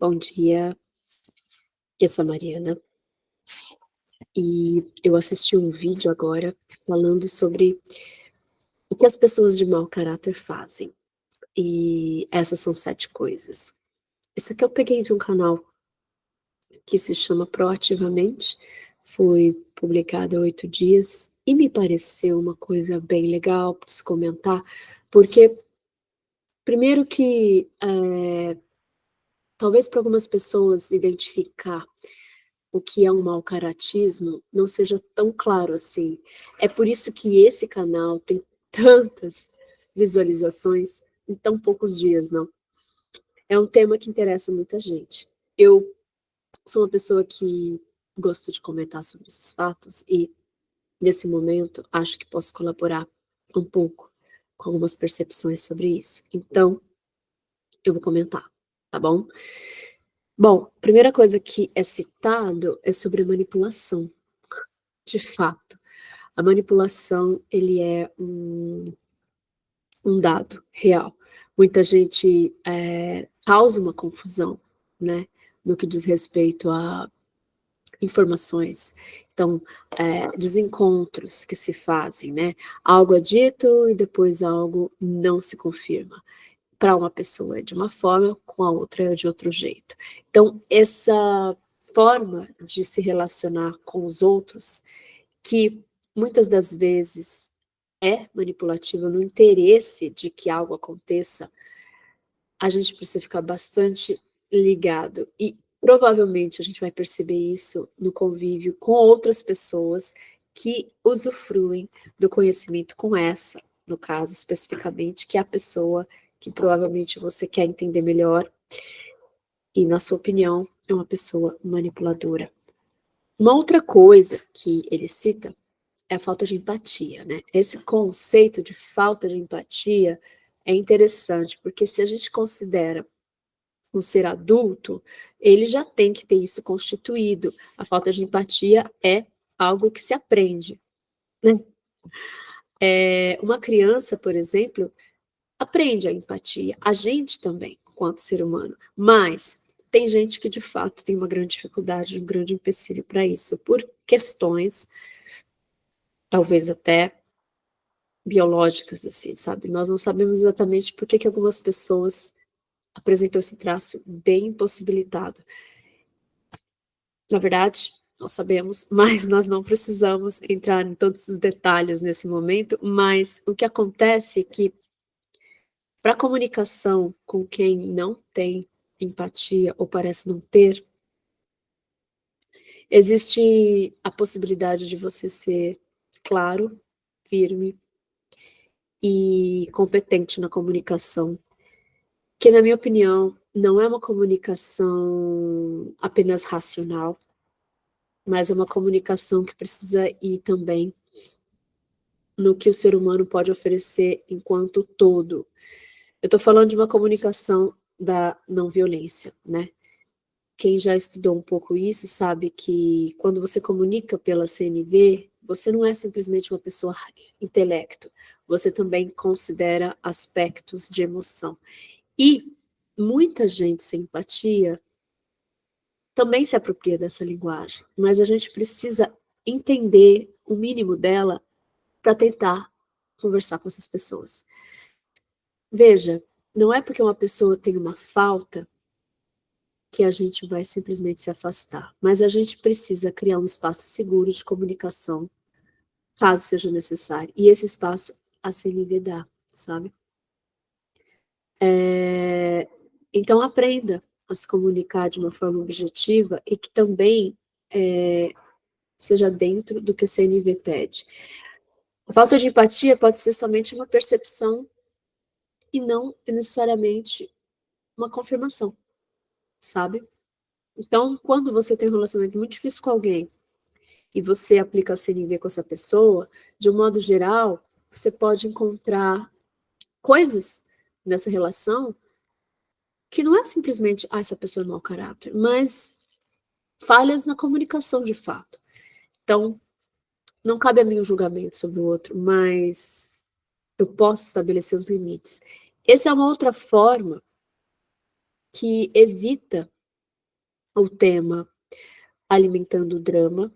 Bom dia, eu sou a Mariana e eu assisti um vídeo agora falando sobre o que as pessoas de mau caráter fazem, e essas são 7 coisas. Isso aqui eu peguei de um canal que se chama Proativamente, foi publicado há 8 dias e me pareceu uma coisa bem legal para se comentar, porque primeiro que, talvez para algumas pessoas identificar o que é um mau caratismo não seja tão claro assim. É por isso que esse canal tem tantas visualizações em tão poucos dias, não. É um tema que interessa muita gente. Eu sou uma pessoa que gosto de comentar sobre esses fatos e, nesse momento, acho que posso colaborar um pouco com algumas percepções sobre isso. Então, eu vou comentar, tá bom? Bom, a primeira coisa que é citado é sobre manipulação, de fato. A manipulação, ele é um dado real. Muita gente, causa uma confusão, né, no que diz respeito a informações. Então, desencontros que se fazem, né, algo é dito e depois algo não se confirma. Para uma pessoa é de uma forma, com a outra é de outro jeito. Então, essa forma de se relacionar com os outros, que muitas das vezes é manipulativa no interesse de que algo aconteça, a gente precisa ficar bastante ligado e provavelmente a gente vai perceber isso no convívio com outras pessoas que usufruem do conhecimento com essa, no caso especificamente, que é a pessoa que provavelmente você quer entender melhor e, na sua opinião, é uma pessoa manipuladora. Uma outra coisa que ele cita é a falta de empatia, né? Esse conceito de falta de empatia é interessante, porque se a gente considera um ser adulto, ele já tem que ter isso constituído. A falta de empatia é algo que se aprende, né? Uma criança, por exemplo, aprende a empatia, a gente também, enquanto ser humano, mas tem gente que de fato tem uma grande dificuldade, um grande empecilho para isso, por questões, talvez até biológicas, assim, sabe? Nós não sabemos exatamente por que algumas pessoas apresentam esse traço bem impossibilitado. Na verdade, nós sabemos, mas nós não precisamos entrar em todos os detalhes nesse momento, mas o que acontece é que, para a comunicação com quem não tem empatia ou parece não ter, existe a possibilidade de você ser claro, firme e competente na comunicação, que, na minha opinião, não é uma comunicação apenas racional, mas é uma comunicação que precisa ir também no que o ser humano pode oferecer enquanto todo. Eu estou falando de uma comunicação da não violência, né? Quem já estudou um pouco isso sabe que quando você comunica pela CNV, você não é simplesmente uma pessoa intelecto, você também considera aspectos de emoção. E muita gente sem empatia também se apropria dessa linguagem, mas a gente precisa entender o mínimo dela para tentar conversar com essas pessoas. Veja, não é porque uma pessoa tem uma falta que a gente vai simplesmente se afastar, mas a gente precisa criar um espaço seguro de comunicação, caso seja necessário, e esse espaço a CNV dá, sabe? Então aprenda a se comunicar de uma forma objetiva e que também seja dentro do que a CNV pede. A falta de empatia pode ser somente uma percepção e não necessariamente uma confirmação, sabe? Então, quando você tem um relacionamento muito difícil com alguém e você aplica a CNV com essa pessoa, de um modo geral, você pode encontrar coisas nessa relação que não é simplesmente, essa pessoa é mau caráter, mas falhas na comunicação de fato. Então, não cabe a mim o julgamento sobre o outro, mas eu posso estabelecer os limites. Essa é uma outra forma que evita o tema Alimentando o Drama,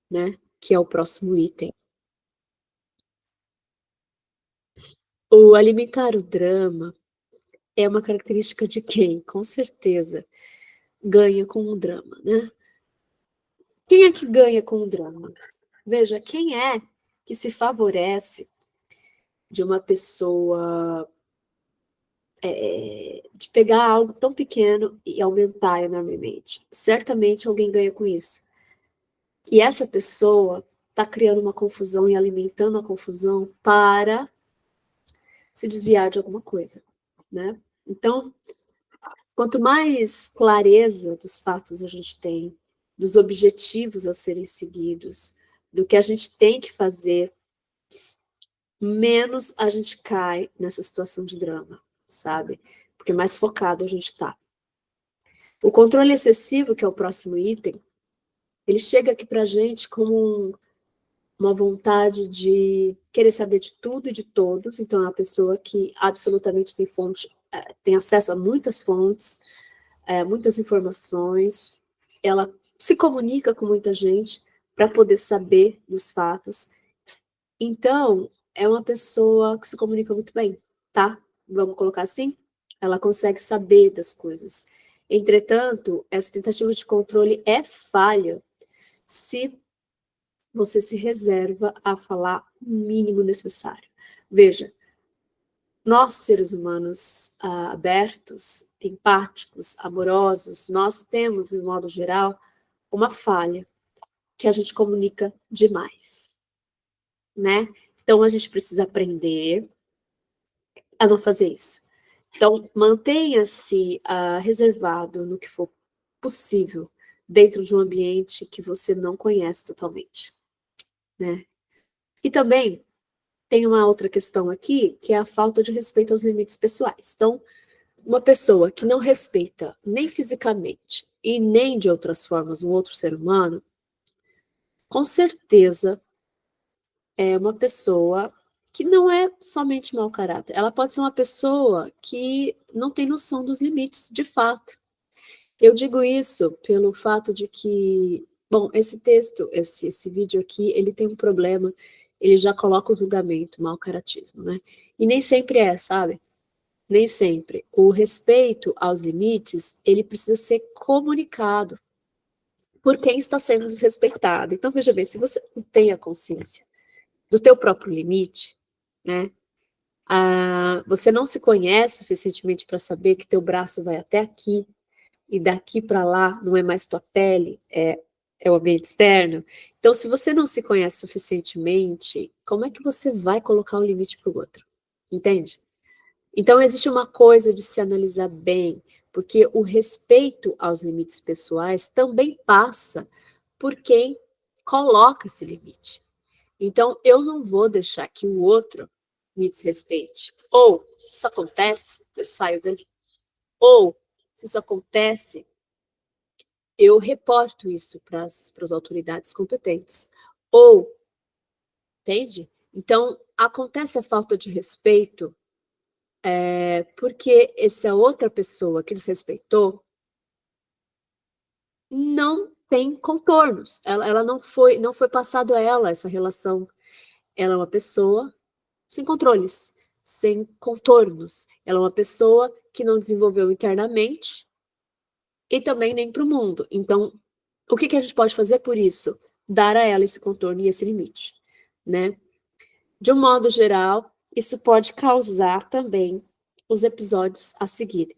né? Que é o próximo item. O alimentar o drama é uma característica de quem, com certeza, ganha com o drama, né? Quem é que ganha com o drama? Veja, quem é que se favorece de uma pessoa de pegar algo tão pequeno e aumentar enormemente? Certamente alguém ganha com isso. E essa pessoa está criando uma confusão e alimentando a confusão para se desviar de alguma coisa, né? Então, quanto mais clareza dos fatos a gente tem, dos objetivos a serem seguidos, do que a gente tem que fazer, menos a gente cai nessa situação de drama, sabe? Porque mais focado a gente tá. O controle excessivo, que é o próximo item, ele chega aqui pra gente como uma vontade de querer saber de tudo e de todos. Então, é uma pessoa que absolutamente tem fonte, tem acesso a muitas fontes, muitas informações, ela se comunica com muita gente para poder saber dos fatos. Então, é uma pessoa que se comunica muito bem, tá? Vamos colocar assim? Ela consegue saber das coisas. Entretanto, essa tentativa de controle é falha se você se reserva a falar o mínimo necessário. Veja, nós, seres humanos abertos, empáticos, amorosos, nós temos, de modo geral, uma falha, que a gente comunica demais, né? Então, a gente precisa aprender a não fazer isso. Então, mantenha-se reservado no que for possível, dentro de um ambiente que você não conhece totalmente, né? E também tem uma outra questão aqui, que é a falta de respeito aos limites pessoais. Então, uma pessoa que não respeita nem fisicamente e nem de outras formas um outro ser humano, com certeza é uma pessoa que não é somente mau caráter. Ela pode ser uma pessoa que não tem noção dos limites, de fato. Eu digo isso pelo fato de que, bom, esse texto, esse vídeo aqui, ele tem um problema, ele já coloca o julgamento, mau caratismo, né? E nem sempre é, sabe? Nem sempre. O respeito aos limites, ele precisa ser comunicado por quem está sendo desrespeitado. Então, veja bem, se você não tem a consciência do teu próprio limite, né? Você não se conhece suficientemente para saber que teu braço vai até aqui e daqui para lá não é mais tua pele, é o ambiente externo. Então, se você não se conhece suficientemente, como é que você vai colocar um limite para o outro? Entende? Então, existe uma coisa de se analisar bem, porque o respeito aos limites pessoais também passa por quem coloca esse limite. Então, eu não vou deixar que o outro me desrespeite. Ou, se isso acontece, eu saio dali. Ou, se isso acontece, eu reporto isso para as autoridades competentes. Ou, entende? Então, acontece a falta de respeito porque essa outra pessoa que desrespeitou não tem contornos. Ela não foi passado a ela essa relação. Ela é uma pessoa sem controles, sem contornos. Ela é uma pessoa que não desenvolveu internamente e também nem para o mundo. Então, o que a gente pode fazer por isso? Dar a ela esse contorno e esse limite, né? De um modo geral, isso pode causar também os episódios a seguir.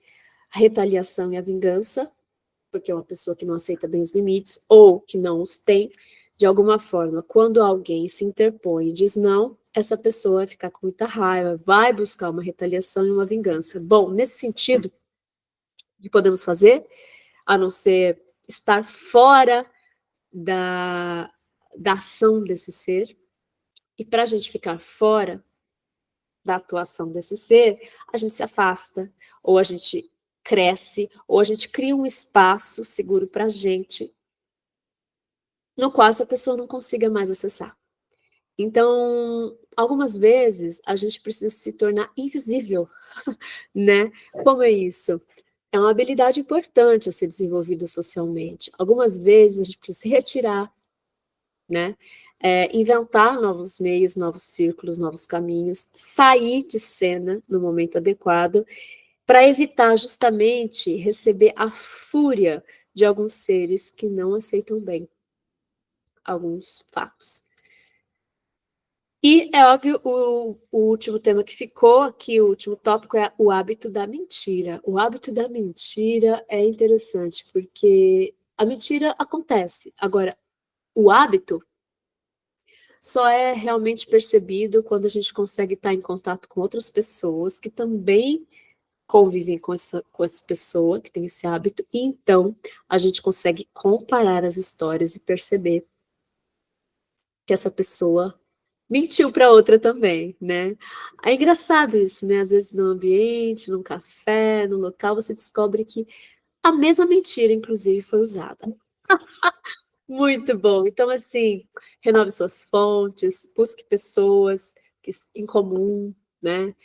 A retaliação e a vingança, porque é uma pessoa que não aceita bem os limites, ou que não os tem, de alguma forma, quando alguém se interpõe e diz não, essa pessoa vai ficar com muita raiva, vai buscar uma retaliação e uma vingança. Bom, nesse sentido, o que podemos fazer, a não ser estar fora da ação desse ser, e para a gente ficar fora da atuação desse ser, a gente se afasta, ou a gente cresce, ou a gente cria um espaço seguro para a gente, no qual essa pessoa não consiga mais acessar. Então, algumas vezes, a gente precisa se tornar invisível, né? Como é isso? é uma habilidade importante a ser desenvolvida socialmente. Algumas vezes a gente precisa se retirar, né? Inventar novos meios, novos círculos, novos caminhos, sair de cena no momento adequado, para evitar justamente receber a fúria de alguns seres que não aceitam bem alguns fatos. E é óbvio, o último tema que ficou aqui, o último tópico é o hábito da mentira. O hábito da mentira é interessante, porque a mentira acontece. Agora, o hábito só é realmente percebido quando a gente consegue estar em contato com outras pessoas que também convivem com essa pessoa que tem esse hábito, e então a gente consegue comparar as histórias e perceber que essa pessoa mentiu para outra também, né? É engraçado isso, né? Às vezes no ambiente, num café, num local, você descobre que a mesma mentira, inclusive, foi usada. Muito bom. Então, assim, renove suas fontes, busque pessoas em comum, né?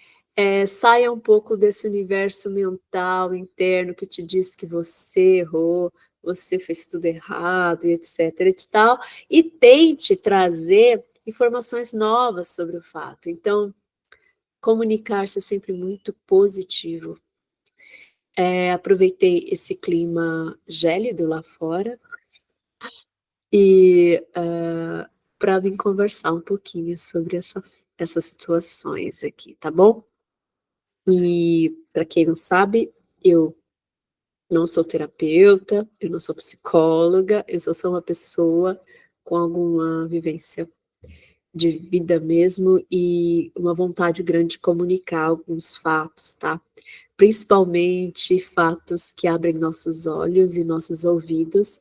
Saia um pouco desse universo mental interno que te diz que você errou, você fez tudo errado, e etc. e tal, e tente trazer informações novas sobre o fato. Então, comunicar-se é sempre muito positivo. Aproveitei esse clima gélido lá fora e para vir conversar um pouquinho sobre essas situações aqui, tá bom? E para quem não sabe, eu não sou terapeuta, eu não sou psicóloga, eu só sou uma pessoa com alguma vivência de vida mesmo e uma vontade grande de comunicar alguns fatos, tá? Principalmente fatos que abrem nossos olhos e nossos ouvidos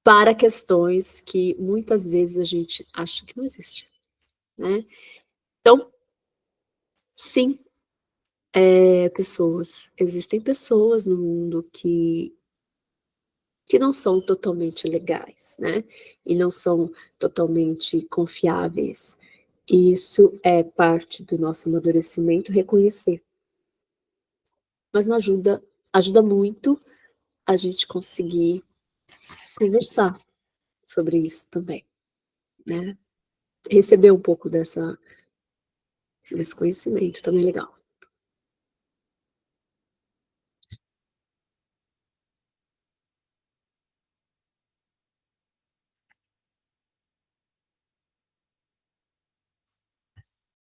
para questões que muitas vezes a gente acha que não existe, né? Então, sim, existem pessoas no mundo que não são totalmente legais, né? E não são totalmente confiáveis. E isso é parte do nosso amadurecimento, reconhecer. Mas não ajuda muito a gente conseguir conversar sobre isso também, né? Receber um pouco desse conhecimento também é legal.